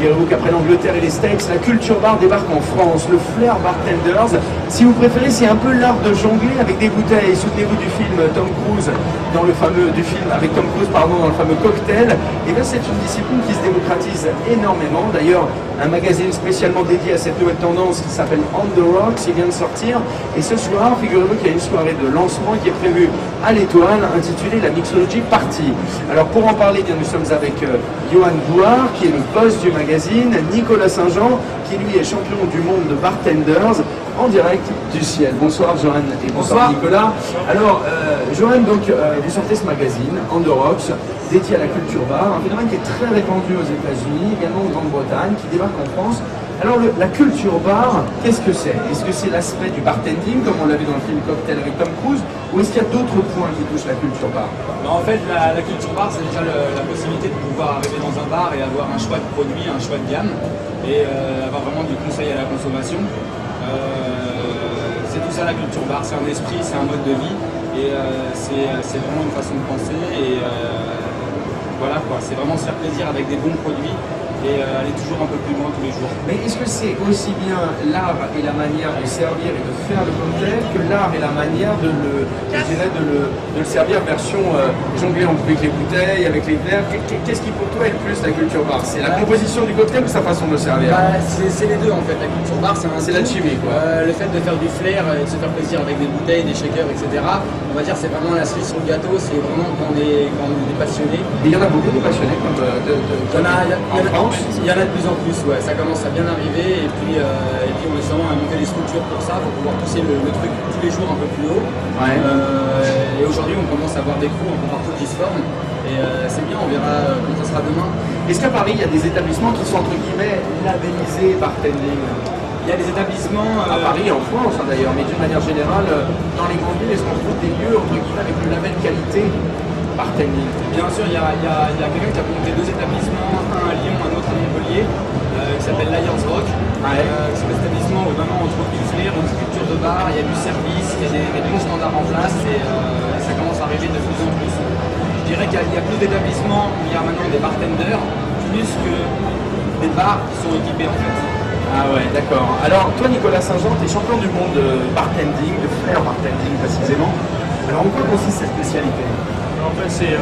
Figurez-vous qu'après l'Angleterre et les States, la culture bar débarque en France. Le flair bartenders, si vous préférez, c'est un peu l'art de jongler avec des bouteilles. Souvenez-vous du film Tom Cruise, dans le fameux dans le fameux Cocktail. Et bien c'est une discipline qui se démocratise énormément. D'ailleurs, un magazine spécialement dédié à cette nouvelle tendance qui s'appelle On the Rocks, il vient de sortir. Et ce soir, figurez-vous qu'il y a une soirée de lancement qui est prévue à l'Étoile, intitulée la Mixology Party. Alors pour en parler, bien, nous sommes avec Johan Bouard, qui est le boss du magazine, Nicolas Saint-Jean, qui lui est champion du monde de bartenders, en direct du ciel. Bonsoir Johan et bonsoir Nicolas. Alors Johan, donc vous sortez ce magazine, On the Rocks, dédié à la culture bar, un phénomène qui est très répandu aux États-Unis, également en Grande-Bretagne, qui débarque en France. Alors la culture bar, qu'est-ce que c'est? Est-ce que c'est l'aspect du bartending, comme on l'a vu dans le film Cocktail avec Tom Cruise, ou est-ce qu'il y a d'autres points qui touchent la culture bar? En fait, la culture bar, c'est déjà la possibilité de pouvoir arriver dans un bar et avoir un choix de produits, un choix de gamme, et avoir vraiment du conseil à la consommation. C'est tout ça la culture bar, c'est un esprit, c'est un mode de vie, et c'est vraiment une façon de penser, et voilà quoi, c'est vraiment se faire plaisir avec des bons produits, et aller toujours un peu plus loin tous les jours. Mais est-ce que c'est aussi bien l'art et la manière de servir et de faire le cocktail que l'art et la manière de le servir version jongler avec les bouteilles, avec les verres? Qu'est-ce qui pour toi est le plus la culture bar? C'est la composition du cocktail ou sa façon de le servir? C'est les deux en fait, la culture bar c'est la chimie quoi. Le fait de faire du flair et de se faire plaisir avec des bouteilles, des shakers, etc. On va dire c'est vraiment la cerise sur le gâteau, c'est vraiment quand on est des passionnés. Et il y en a beaucoup de passionnés comme en France. Il y en a de plus en plus, ouais. Ça commence à bien arriver et puis on essaie vraiment à monter des structures pour ça, pour pouvoir pousser le truc tous les jours un peu plus haut. Ouais. Et aujourd'hui on commence à avoir des crews un peu partout qui se forment et c'est bien, on verra comment ça sera demain. Est-ce qu'à Paris il y a des établissements qui sont entre guillemets labellisés bartending? Il y a des établissements... À Paris, en France d'ailleurs, mais d'une manière générale, dans les grandes villes, est-ce qu'on trouve des lieux entre guillemets avec le label qualité bartending? Bien sûr, il y a quelqu'un qui a monté deux établissements, un à Lyon, un autre à Montpellier, qui s'appelle Lions Rock. C'est un établissement où vraiment on trouve du flair, une culture de bar, il y a du service, il y a des bons standards en place et ça commence à arriver de plus en plus. Je dirais qu'il y a plus d'établissements où il y a maintenant des bartenders, plus que des bars qui sont équipés en fait. Ah ouais, d'accord. Alors toi Nicolas Saint-Jean, tu es champion du monde de bartending, de flair bartending précisément. Alors en quoi consiste cette spécialité? En fait, c'est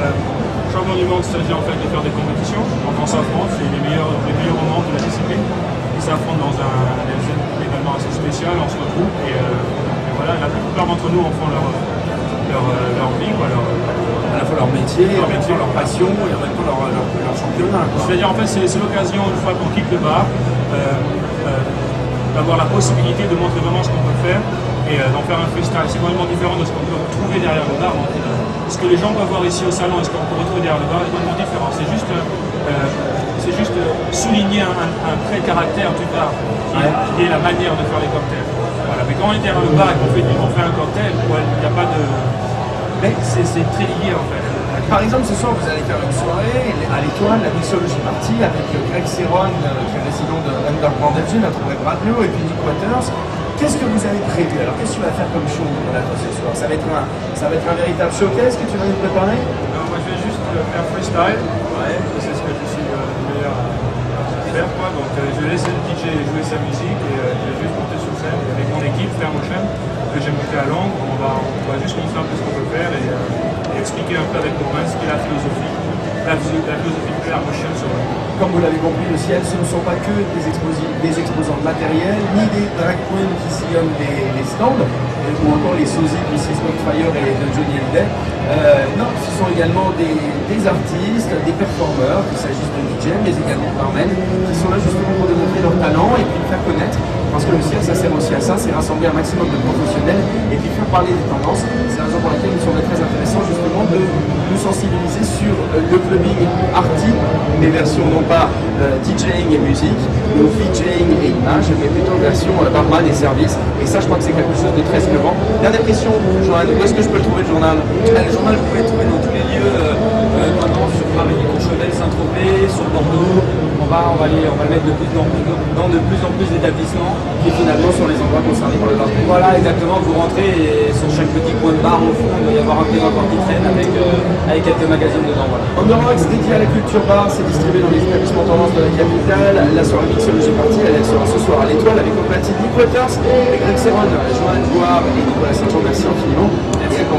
champion du monde, c'est-à-dire en fait de faire des compétitions. On s'affronte, c'est les meilleurs au monde de la discipline. Ils s'affrontent dans un événement assez spécial, on se retrouve et voilà, la plupart d'entre nous en font leur vie, quoi, à la fois leur métier, leur passion et en même temps leur championnat. C'est-à-dire en fait c'est l'occasion une fois qu'on quitte le bar d'avoir la possibilité de montrer vraiment ce qu'on peut faire et d'en faire un freestyle. C'est complètement différent de ce qu'on peut trouver derrière le bar. Ce que les gens peuvent voir ici au salon et ce qu'on peut retrouver derrière le bar est complètement différent. C'est juste souligner un trait de caractère du bar qui est la manière de faire les cocktails. Voilà. Mais quand on est derrière le bar et qu'on fait un cocktail, il n'y a pas de... Mais c'est très lié en fait. Par exemple, ce soir, vous allez faire une soirée à l'Étoile, la Mixology Party, avec Greg Serron, qui est résident de Underground FG, notre web radio, et puis Nick Waters. Qu'est-ce que vous avez prévu? Alors, qu'est-ce que tu vas faire comme show ce soir? Ça va être un véritable showcase que tu vas nous préparer? Non, moi, je vais juste faire freestyle. Ouais. C'est ce que je suis le meilleur à faire, quoi. Donc, je vais laisser le DJ jouer sa musique et je vais juste monter sur scène avec mon équipe, faire mon chaîne que j'ai monté à Londres. On va juste montrer un peu ce qu'on peut faire et expliquer un peu avec Romain ce qu'est la philosophie de Claire Motion sur le. Comme vous l'avez compris, le ciel, ce ne sont pas que des exposants de matériel, ni des drag queens qui sillonnent les stands, ou encore les sosies de Mrs. Fire et de Johnny Hallyday. Non, ce sont également des artistes, des performeurs, qu'il s'agisse de DJ, mais également de barmen, qui sont là justement pour démontrer leur talent et puis faire connaître. Parce que le ciel, ça sert aussi à ça, c'est rassembler un maximum de professionnels et puis faire parler des tendances. C'est la raison pour laquelle il me semble très intéressant justement de nous sensibiliser sur le clubbing arty, mais version non pas DJing et musique, ou VJing et image, mais plutôt version barman et service. Et ça, je crois que c'est quelque chose de très innovant. Dernière question, Johan, où est-ce que je peux le trouver le journal? Le journal, vous pouvez le trouver dans tous les lieux, maintenant sur Paris, Courchevel, Saint-Tropez, sur Bordeaux. bar, on va le mettre de plus en plus dans de plus en plus d'établissements. Qui finalement sont les endroits concernés par le bartending. Voilà, exactement, vous rentrez et sur chaque petit coin de bar au fond, il doit y avoir un présentoir qui traîne avec quelques magazines dedans. Voilà. Underbox dédié à la culture bar, c'est distribué dans les établissements tendance de la capitale. La soirée mixologie partie, elle sera ce soir à l'Étoile avec au platine Nick Waters, Greg Serron, Joanne Boire et Nicolas Saint-Jean. Merci infiniment.